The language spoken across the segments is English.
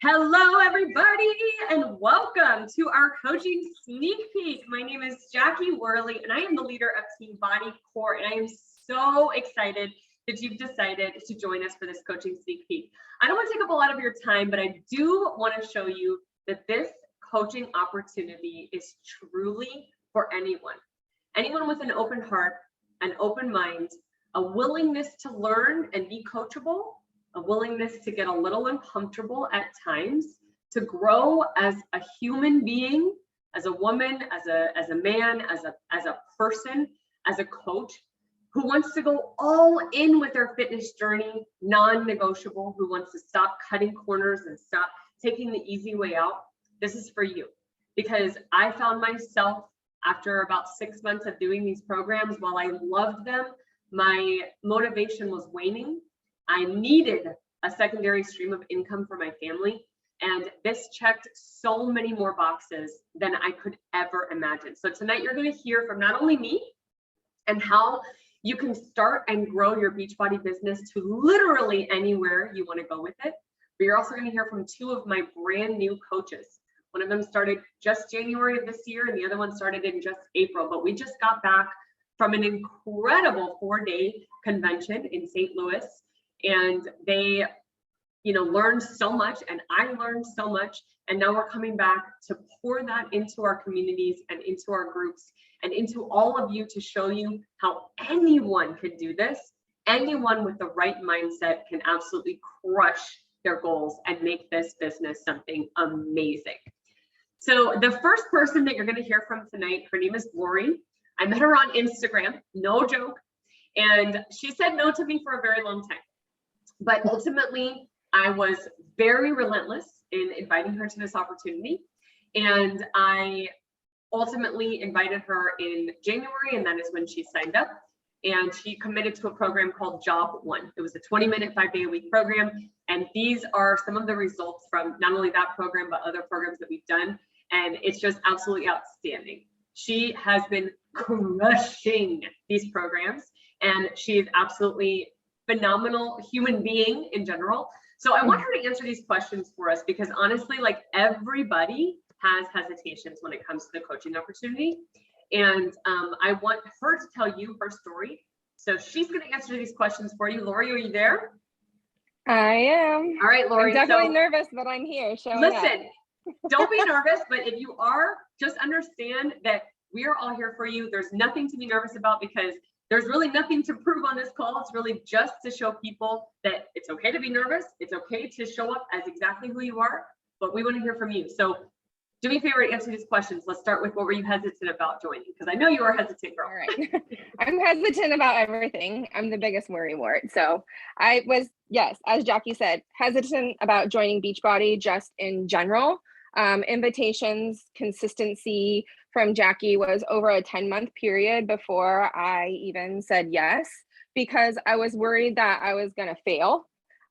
Hello, everybody, and welcome to our coaching sneak peek. My name is Jackie Worley, and I am the leader of Team Body Core, and I am so excited that you've decided to join us for this coaching sneak peek. I don't want to take up a lot of your time, but I do want to show you that this coaching opportunity is truly for anyone. Anyone with an open heart, an open mind, a willingness to learn and be coachable, a willingness to get a little uncomfortable at times, to grow as a human being, as a woman, as a man, as a person, as a coach, who wants to go all in with their fitness journey, non-negotiable, who wants to stop cutting corners and stop taking the easy way out. This is for you, because I found myself after about 6 months of doing these programs, while I loved them, my motivation was waning. I needed a secondary stream of income for my family, and this checked so many more boxes than I could ever imagine. So tonight you're going to hear from not only me and how you can start and grow your Beachbody business to literally anywhere you want to go with it, but you're also going to hear from two of my brand new coaches. One of them started just January of this year, and the other one started in just April, but we just got back from an incredible 4-day convention in St. Louis. And they, learned so much, and I learned so much. And now we're coming back to pour that into our communities and into our groups and into all of you to show you how anyone can do this. Anyone with the right mindset can absolutely crush their goals and make this business something amazing. So the first person that you're going to hear from tonight, her name is Lori. I met her on Instagram, no joke. And she said no to me for a very long time. But ultimately, I was very relentless in inviting her to this opportunity. And I ultimately invited her in January, and that is when she signed up. And she committed to a program called Job One. It was a 20-minute, 5-day-a-week program. And these are some of the results from not only that program, but other programs that we've done. And it's just absolutely outstanding. She has been crushing these programs, and she is absolutely phenomenal human being in general. So I want her to answer these questions for us, because honestly, like, everybody has hesitations when it comes to the coaching opportunity. And I want her to tell you her story. So she's going to answer these questions for you. Lori, are you there? I am. All right, Lori. I'm definitely nervous, but I'm here. Listen, don't be nervous, but if you are, just understand that we are all here for you. There's nothing to be nervous about, because there's really nothing to prove on this call. It's really just to show people that it's okay to be nervous. It's okay to show up as exactly who you are, but we want to hear from you. So do me a favor to answer these questions. Let's start with, what were you hesitant about joining? Because I know you were hesitant, girl. All right. I'm hesitant about everything. I'm the biggest worrywart. So I was, yes, as Jackie said, hesitant about joining Beachbody just in general. Invitations, consistency from Jackie was over a 10-month period before I even said yes, because I was worried that I was going to fail.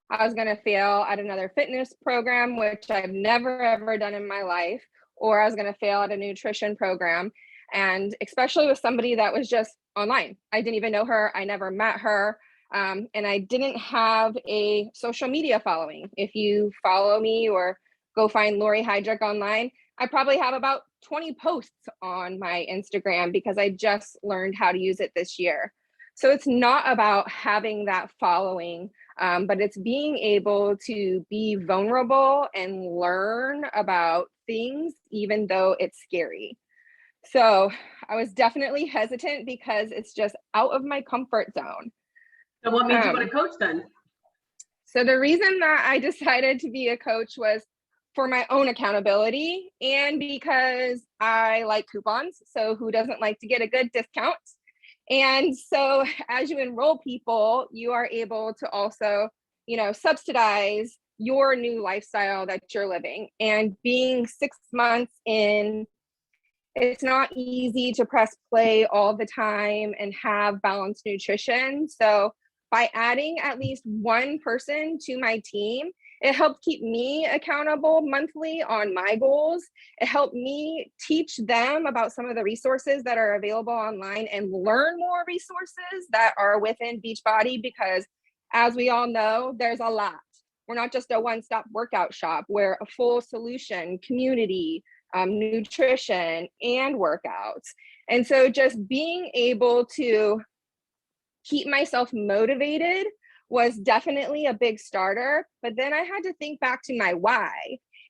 I was going to fail at another fitness program, which I've never, ever done in my life, or I was going to fail at a nutrition program. And especially with somebody that was just online. I didn't even know her. I never met her. And I didn't have a social media following. If you follow me or go find Lori Heidrich online, I probably have about 20 posts on my Instagram, because I just learned how to use it this year. So it's not about having that following, but it's being able to be vulnerable and learn about things, even though it's scary. So I was definitely hesitant, because it's just out of my comfort zone. So what made you want to coach then? So the reason that I decided to be a coach was for my own accountability, and because I like coupons. So who doesn't like to get a good discount? And so as you enroll people, you are able to also, subsidize your new lifestyle that you're living. And being 6 months in, it's not easy to press play all the time and have balanced nutrition. So by adding at least one person to my team, it helped keep me accountable monthly on my goals. It helped me teach them about some of the resources that are available online and learn more resources that are within Beachbody, because as we all know, there's a lot. we're not just a one-stop workout shop. We're a full solution, community, nutrition, and workouts. And so just being able to keep myself motivated was definitely a big starter. But then I had to think back to my why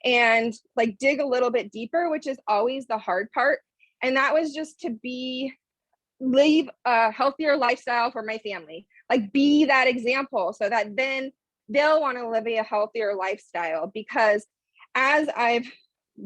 and like dig a little bit deeper, which is always the hard part. And that was just to live a healthier lifestyle for my family, like be that example so that then they'll want to live a healthier lifestyle. Because as I've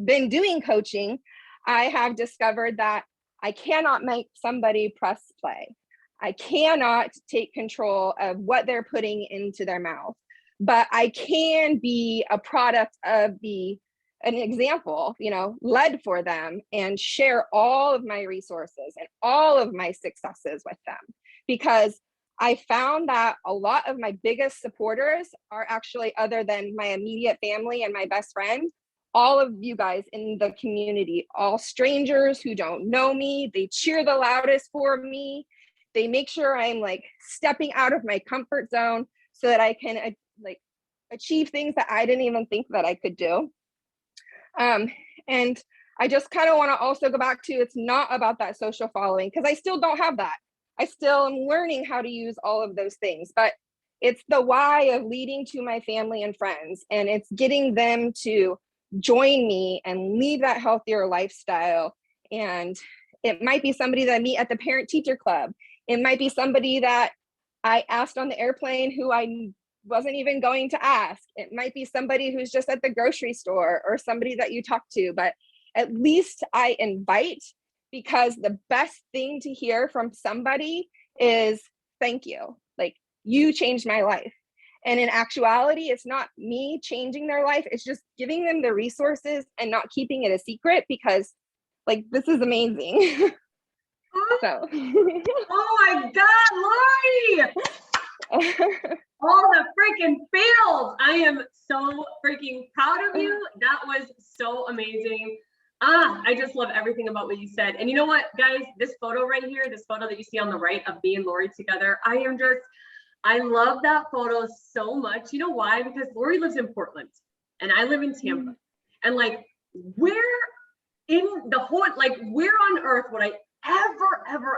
been doing coaching, I have discovered that I cannot make somebody press play. I cannot take control of what they're putting into their mouth, but I can be a product of an example, led for them, and share all of my resources and all of my successes with them. Because I found that a lot of my biggest supporters are actually, other than my immediate family and my best friend, all of you guys in the community, all strangers who don't know me. They cheer the loudest for me. They make sure I'm like stepping out of my comfort zone so that I can like achieve things that I didn't even think that I could do. And I just kind of want to also go back to, it's not about that social following, because I still don't have that. I still am learning how to use all of those things, but it's the why of leading to my family and friends. And it's getting them to join me and lead that healthier lifestyle. And it might be somebody that I meet at the parent teacher club. It might be somebody that I asked on the airplane who I wasn't even going to ask. It might be somebody who's just at the grocery store or somebody that you talk to, but at least I invite, because the best thing to hear from somebody is thank you. Like, you changed my life. And in actuality, it's not me changing their life. It's just giving them the resources and not keeping it a secret, because like, this is amazing. So. Oh my God, Lori! All the freaking feels. I am so freaking proud of you. That was so amazing. I just love everything about what you said. And you know what, guys, this photo right here, this photo that you see on the right of me and Lori together, I love that photo so much. You know why? Because Lori lives in Portland and I live in Tampa. And like, where on earth would I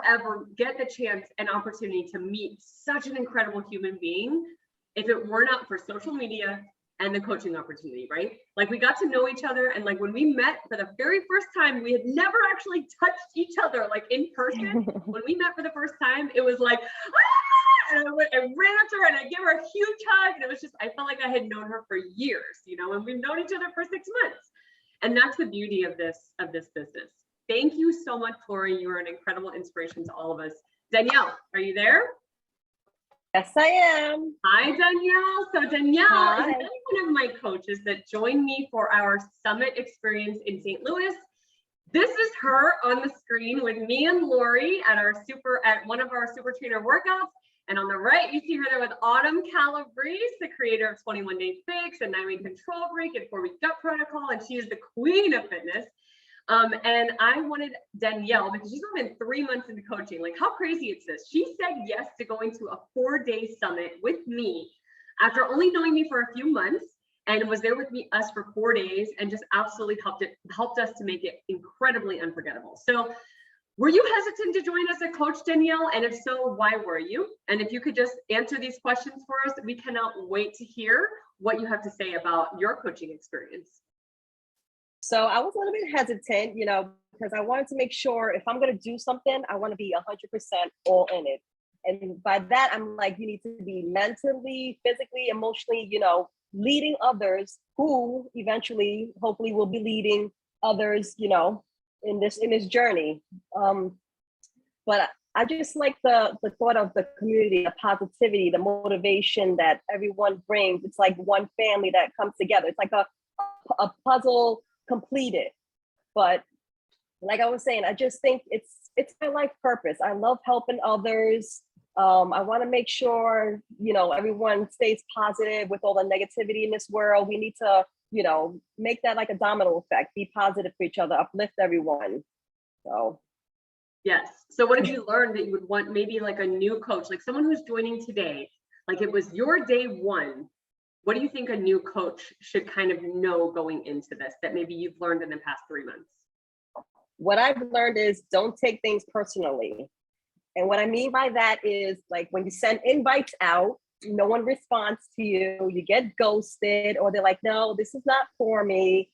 ever get the chance and opportunity to meet such an incredible human being if it were not for social media and the coaching opportunity, right? Like, we got to know each other, and like when we met for the very first time, we had never actually touched each other like in person. When we met for the first time, it was like, and I ran up to her and I gave her a huge hug, and it was just, I felt like I had known her for years, and we've known each other for 6 months. And that's the beauty of this business. Thank you so much, Lori. You are an incredible inspiration to all of us. Danielle, are you there? Yes, I am. Hi, Danielle. So Danielle Hi. is one of my coaches that joined me for our summit experience in St. Louis. This is her on the screen with me and Lori at one of our super trainer workouts. And on the right, you see her there with Autumn Calabrese, the creator of 21 Day Fix and 9-Week Control Freak and 4-Week Gut Protocol. And she is the queen of fitness. And I wanted Danielle, because she's only been 3 months into coaching. Like, how crazy is this? She said yes to going to a 4-day summit with me after only knowing me for a few months, and was there with us for 4 days, and just absolutely helped us to make it incredibly unforgettable. So were you hesitant to join as a coach, Danielle? And if so, why were you? And if you could just answer these questions for us, we cannot wait to hear what you have to say about your coaching experience. So I was a little bit hesitant, because I wanted to make sure if I'm going to do something, I want to be 100% all in it. And by that, I'm like, you need to be mentally, physically, emotionally, leading others who eventually, hopefully, will be leading others, in this journey. But I just like the thought of the community, the positivity, the motivation that everyone brings. It's like one family that comes together. It's like a puzzle completed. But like I was saying, I just think it's my life purpose. I love helping others. I want to make sure, everyone stays positive with all the negativity in this world. We need to, make that like a domino effect, be positive for each other, uplift everyone. So. Yes. So what have you learned that you would want maybe like a new coach, like someone who's joining today, like it was your day one? what do you think a new coach should kind of know going into this that maybe you've learned in the past 3 months? What I've learned is don't take things personally. And what I mean by that is like when you send invites out, no one responds to you, you get ghosted, or they're like, no, this is not for me.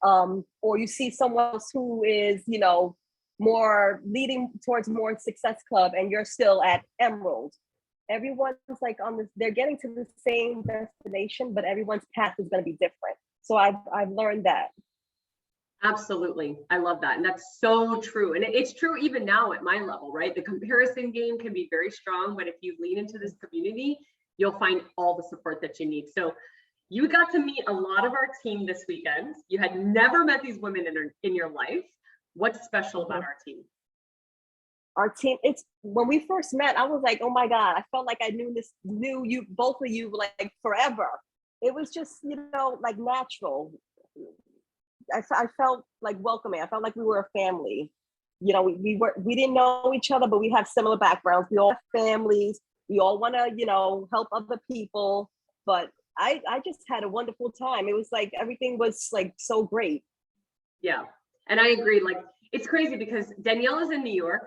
Or you see someone else who is, you know, more leading towards more Success Club and you're still at Emerald. Everyone's like on this, they're getting to the same destination, but everyone's path is going to be different. So I've learned that. Absolutely. I love that. And that's so true. And it's true even now at my level, right? The comparison game can be very strong, but if you lean into this community, you'll find all the support that you need. So you got to meet a lot of our team this weekend. You had never met these women in your life. What's special about our team? Our team, it's when we first met, I was like, oh my God, I felt like I knew you, both of you, like forever. It was just, you know, like natural. I felt like welcoming. I felt like we were a family. You know, we didn't know each other, but we have similar backgrounds. We all have families. We all want to, you know, help other people. But I just had a wonderful time. It was like everything was like so great. Yeah, and I agree. Like it's crazy because Danielle is in New York,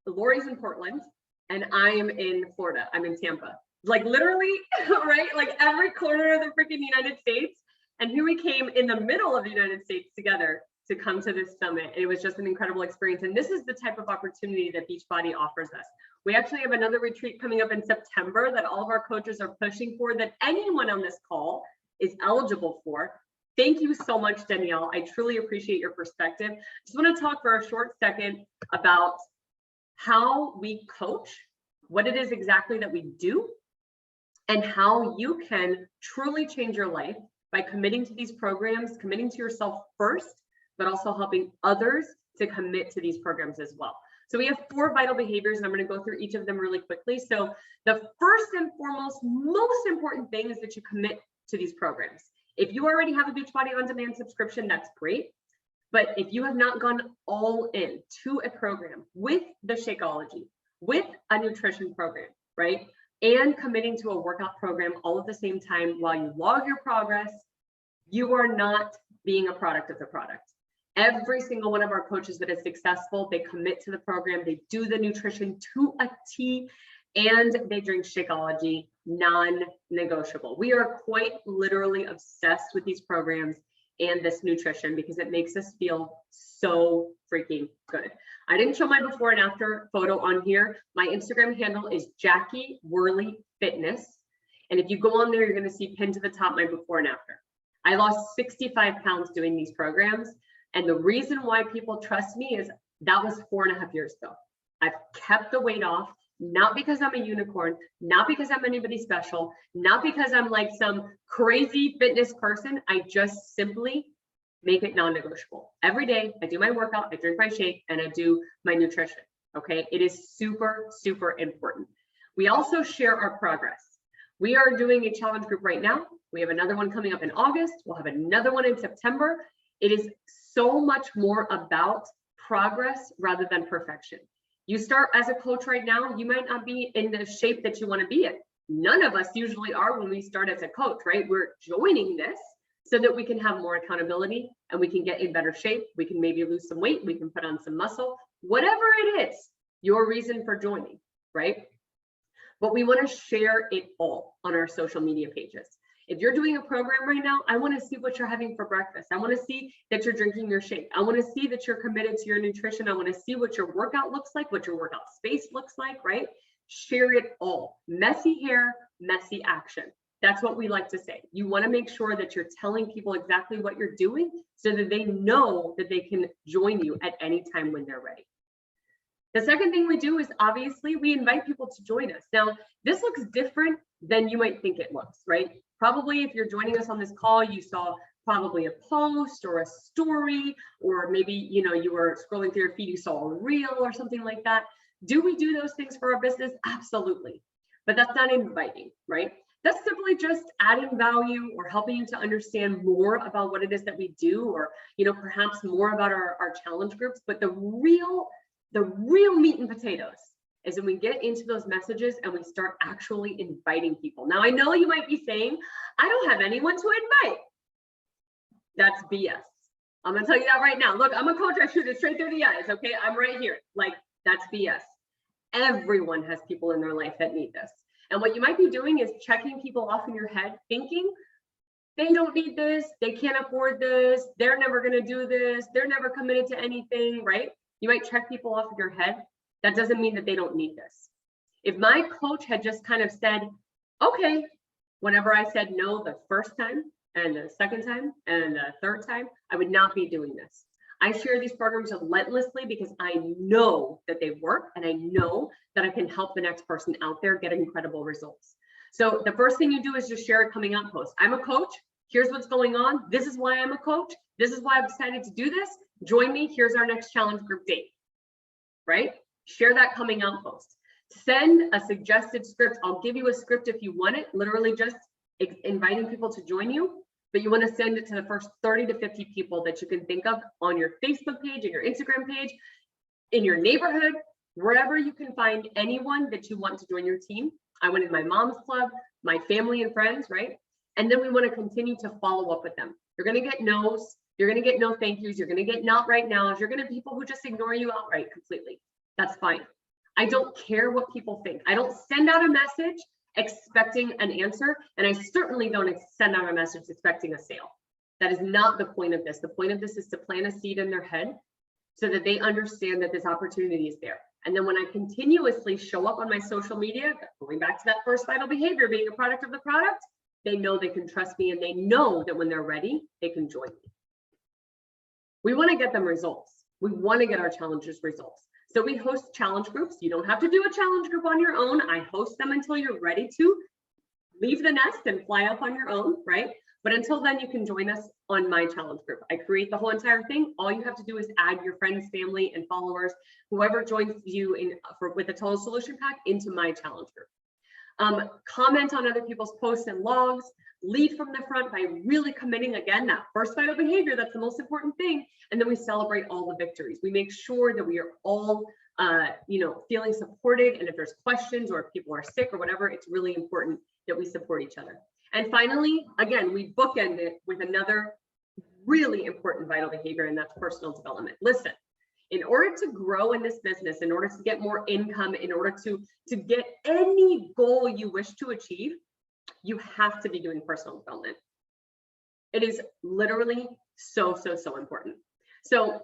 Lori's in Portland, and I am in Florida. I'm in Tampa. Like literally, right? Like every corner of the freaking United States. And here we came in the middle of the United States together to come to this summit. It was just an incredible experience. And this is the type of opportunity that Beachbody offers us. We actually have another retreat coming up in September that all of our coaches are pushing for, that anyone on this call is eligible for. Thank you so much, Danielle. I truly appreciate your perspective. Just want to talk for a short second about how we coach, what it is exactly that we do, and how you can truly change your life by committing to these programs, committing to yourself first, but also helping others to commit to these programs as well. So we have 4 vital behaviors, and I'm going to go through each of them really quickly. So the first and foremost, most important thing is that you commit to these programs. If you already have a Beachbody On Demand subscription, that's great. But if you have not gone all in to a program with the Shakeology, with a nutrition program, right? And committing to a workout program all at the same time while you log your progress, you are not being a product of the product. Every single one of our coaches that is successful, they commit to the program, they do the nutrition to a T, and they drink Shakeology, non-negotiable. We are quite literally obsessed with these programs and this nutrition because it makes us feel so freaking good. I didn't show my before and after photo on here. My Instagram handle is Jackie Worley Fitness. And if you go on there, you're going to see pinned to the top my before and after. I lost 65 pounds doing these programs. And the reason why people trust me is that was 4.5 years ago. I've kept the weight off, not because I'm a unicorn, not because I'm anybody special, not because I'm like some crazy fitness person. I just simply make it non-negotiable. Every day I do my workout, I drink my shake, and I do my nutrition. Okay, it is super, super important. We also share our progress. We are doing a challenge group right now. We have another one coming up in August. We'll have another one in September. It is so much more about progress rather than perfection. You start as a coach right now, you might not be in the shape that you want to be in. None of us usually are when we start as a coach, right? We're joining this so that we can have more accountability and we can get in better shape. We can maybe lose some weight, we can put on some muscle, whatever it is, your reason for joining, right? But we want to share it all on our social media pages. If you're doing a program right now, I want to see what you're having for breakfast. I want to see that you're drinking your shake. I want to see that you're committed to your nutrition. I want to see what your workout looks like, what your workout space looks like, right? Share it all. Messy hair, messy action. That's what we like to say. You want to make sure that you're telling people exactly what you're doing so that they know that they can join you at any time when they're ready. The second thing we do is obviously we invite people to join us. Now, this looks different than you might think it looks, right? Probably if you're joining us on this call, you saw probably a post or a story, or maybe, you know, you were scrolling through your feed, you saw a reel or something like that. Do we do those things for our business? Absolutely. But that's not inviting, right? That's simply just adding value or helping you to understand more about what it is that we do, or, you know, perhaps more about our challenge groups. But the real meat and potatoes is when we get into those messages and we start actually inviting people. Now, I know you might be saying, I don't have anyone to invite. That's BS. I'm gonna tell you that right now. Look, I'm a coach, I shoot it straight through the eyes, okay? I'm right here. Like, that's BS. Everyone has people in their life that need this. And what you might be doing is checking people off in your head, thinking they don't need this, they can't afford this, they're never gonna do this, they're never committed to anything, right? You might check people off in your head. That doesn't mean that they don't need this. If my coach had just kind of said, okay, whenever I said no the first time and the second time and the third time, I would not be doing this. I share these programs relentlessly because I know that they work and I know that I can help the next person out there get incredible results. So the first thing you do is just share a coming out post. I'm a coach. Here's what's going on. This is why I'm a coach. This is why I've decided to do this. Join me. Here's our next challenge group date, right? Share that coming out post. Send a suggested script. I'll give you a script if you want it, literally just inviting people to join you, but you want to send it to the first 30 to 50 people that you can think of on your Facebook page, and your Instagram page, in your neighborhood, wherever you can find anyone that you want to join your team. I wanted my mom's club, my family and friends, right? And then we want to continue to follow up with them. You're going to get no's, you're going to get no thank yous, you're going to get not right nows, you're going to have people who just ignore you outright completely. That's fine. I don't care what people think. I don't send out a message expecting an answer, and I certainly don't send out a message expecting a sale. That is not the point of this. The point of this is to plant a seed in their head so that they understand that this opportunity is there. And then when I continuously show up on my social media, going back to that first vital behavior, being a product of the product, they know they can trust me, and they know that when they're ready, they can join me. We want to get them results. We want to get our challengers results. So we host challenge groups. You don't have to do a challenge group on your own. I host them until you're ready to leave the nest and fly up on your own, right? But until then, you can join us on my challenge group. I create the whole entire thing. All you have to do is add your friends, family, and followers, whoever joins you with a Total Solution Pack, into my challenge group. Comment on other people's posts and logs. Lead from the front by really committing, again, that first vital behavior. That's the most important thing. And then we celebrate all the victories. We make sure that we are all feeling supported. And if there's questions or if people are sick or whatever, it's really important that we support each other. And finally, again, we bookend it with another really important vital behavior, and that's personal development. Listen, in order to grow in this business, in order to get more income, in order to get any goal you wish to achieve, you have to be doing personal development. It is literally so important. So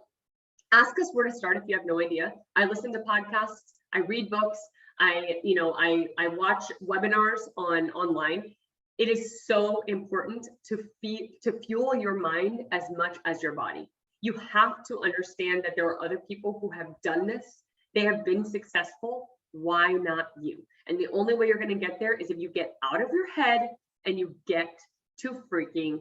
ask us where to start if you have no idea. I listen to podcasts, I read books, I watch webinars online. It is so important to fuel your mind as much as your body. You have to understand that there are other people who have done this. They have been successful. Why not you? And the only way you're going to get there is if you get out of your head and you get to freaking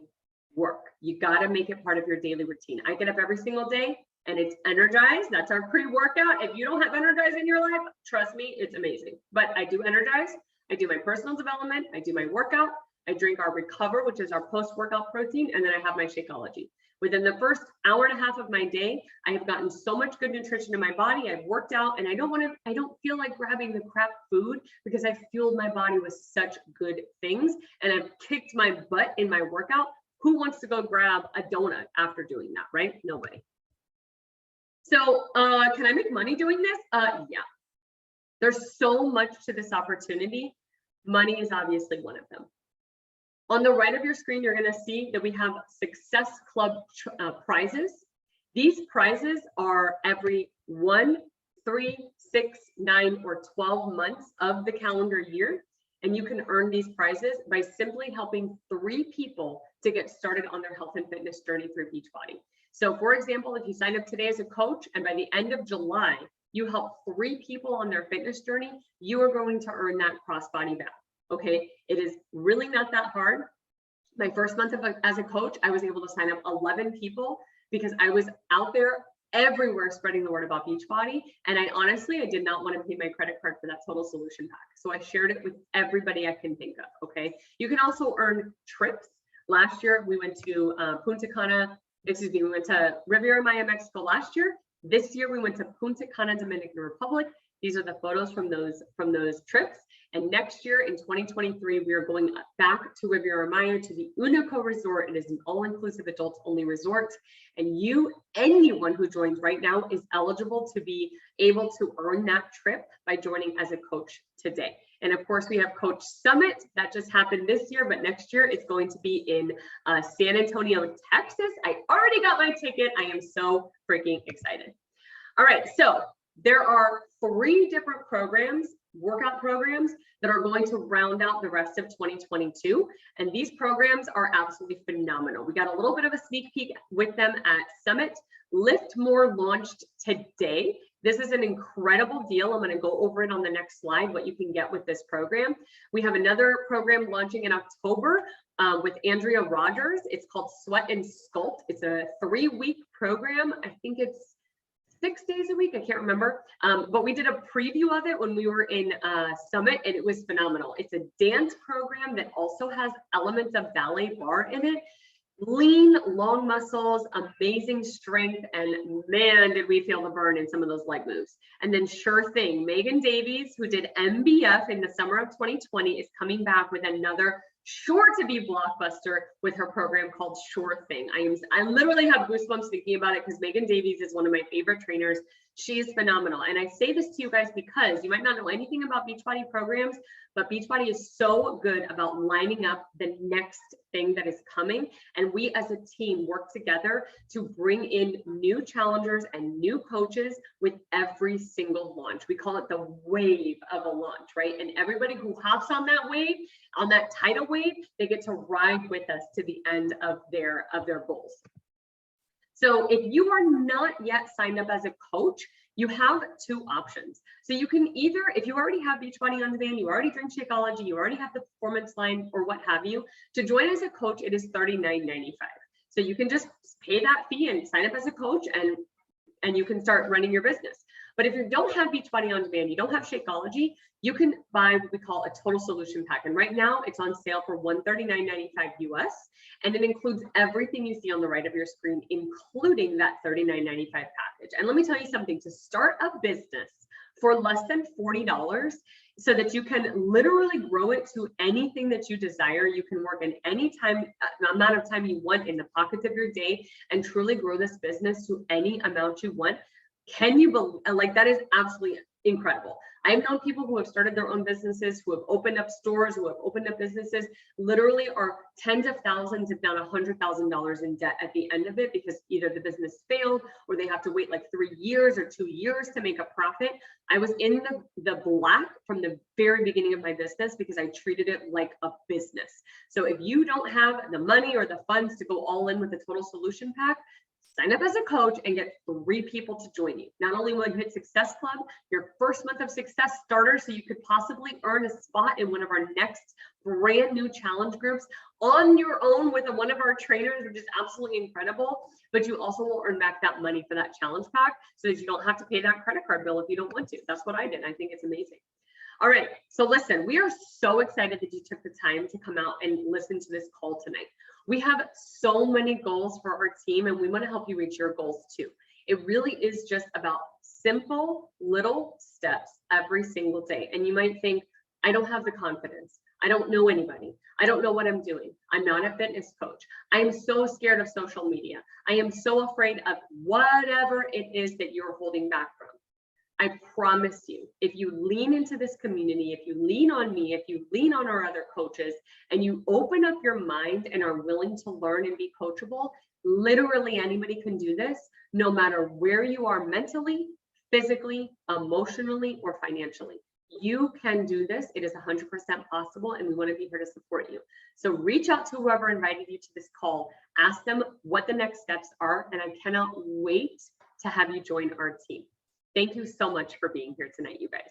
work. You got to make it part of your daily routine. I get up every single day and it's Energize. That's our pre-workout. If you don't have Energize in your life, trust me, it's amazing. But I do Energize. I do my personal development. I do my workout. I drink our Recover, which is our post-workout protein. And then I have my Shakeology. Within the first hour and a half of my day, I have gotten so much good nutrition in my body. I've worked out, and I don't feel like grabbing the crap food because I've fueled my body with such good things, and I've kicked my butt in my workout. Who wants to go grab a donut after doing that, right? Nobody. So can I make money doing this? Yeah. There's so much to this opportunity. Money is obviously one of them. On the right of your screen, you're going to see that we have Success Club prizes. These prizes are every 1, 3, 6, 9, or 12 months of the calendar year. And you can earn these prizes by simply helping 3 people to get started on their health and fitness journey through Beachbody. So for example, if you sign up today as a coach and by the end of July, you help 3 people on their fitness journey, you are going to earn that crossbody back. Okay, it is really not that hard. My first month as a coach, I was able to sign up 11 people because I was out there everywhere spreading the word about Beachbody. And I did not want to pay my credit card for that Total Solution Pack. So I shared it with everybody I can think of, okay? You can also earn trips. Last year, we went to we went to Riviera Maya, Mexico last year. This year, we went to Punta Cana, Dominican Republic. These are the photos from those trips. And next year in 2023, we are going back to Riviera Maya to the Unico Resort. It is an all-inclusive adults only resort. And anyone who joins right now is eligible to be able to earn that trip by joining as a coach today. And of course, we have Coach Summit that just happened this year, but next year it's going to be in San Antonio, Texas. I already got my ticket. I am so freaking excited. All right, so there are 3 different workout programs that are going to round out the rest of 2022. And these programs are absolutely phenomenal. We got a little bit of a sneak peek with them at Summit. Lift More launched today. This is an incredible deal. I'm going to go over it on the next slide, what you can get with this program. We have another program launching in October with Andrea Rogers. It's called Sweat and Sculpt. It's a 3-week program. I think it's 6 days a week. I can't remember. But we did a preview of it when we were in Summit, and it was phenomenal. It's a dance program that also has elements of ballet bar in it. Lean, long muscles, amazing strength, and man, did we feel the burn in some of those leg moves. And then Sure Thing, Megan Davies, who did MBF in the summer of 2020, is coming back with another sure to be blockbuster with her program called Sure Thing. I literally have goosebumps thinking about it because Megan Davies is one of my favorite trainers. She is phenomenal. And I say this to you guys because you might not know anything about Beachbody programs, but Beachbody is so good about lining up the next thing that is coming. And we as a team work together to bring in new challengers and new coaches with every single launch. We call it the wave of a launch, right? And everybody who hops on that wave, on that tidal wave, they get to ride with us to the end of their goals. So if you are not yet signed up as a coach, you have 2 options. So you can either, if you already have Beachbody On Demand, you already drink Shakeology, you already have the performance line or what have you, to join as a coach, it is $39.95. So you can just pay that fee and sign up as a coach and you can start running your business. But if you don't have Beachbody On Demand, you don't have Shakeology, you can buy what we call a total solution pack. And right now it's on sale for $139.95 US. And it includes everything you see on the right of your screen, including that $39.95 package. And let me tell you something, to start a business for less than $40 so that you can literally grow it to anything that you desire, you can work in any time, amount of time you want in the pockets of your day and truly grow this business to any amount you want. Can you believe, like, that is absolutely incredible. I've known people who have started their own businesses, who have opened up stores, who have opened up businesses, literally are tens of thousands, if not $100,000 in debt at the end of it because either the business failed or they have to wait like 3 years or 2 years to make a profit. I was in the black from the very beginning of my business because I treated it like a business. So if you don't have the money or the funds to go all in with the total solution pack, sign up as a coach and get 3 people to join you. Not only will you hit Success Club, your first month of Success Starter, so you could possibly earn a spot in one of our next brand new challenge groups on your own with one of our trainers, which is absolutely incredible. But you also will earn back that money for that challenge pack so that you don't have to pay that credit card bill if you don't want to. That's what I did. I think it's amazing. All right, so listen, we are so excited that you took the time to come out and listen to this call tonight. We have so many goals for our team and we want to help you reach your goals too. It really is just about simple little steps every single day. And you might think, I don't have the confidence. I don't know anybody. I don't know what I'm doing. I'm not a fitness coach. I am so scared of social media. I am so afraid of whatever it is that you're holding back from. I promise you, if you lean into this community, if you lean on me, if you lean on our other coaches, and you open up your mind and are willing to learn and be coachable, literally anybody can do this, no matter where you are mentally, physically, emotionally, or financially. You can do this. It is 100% possible, and we want to be here to support you. So reach out to whoever invited you to this call, ask them what the next steps are, and I cannot wait to have you join our team. Thank you so much for being here tonight, you guys.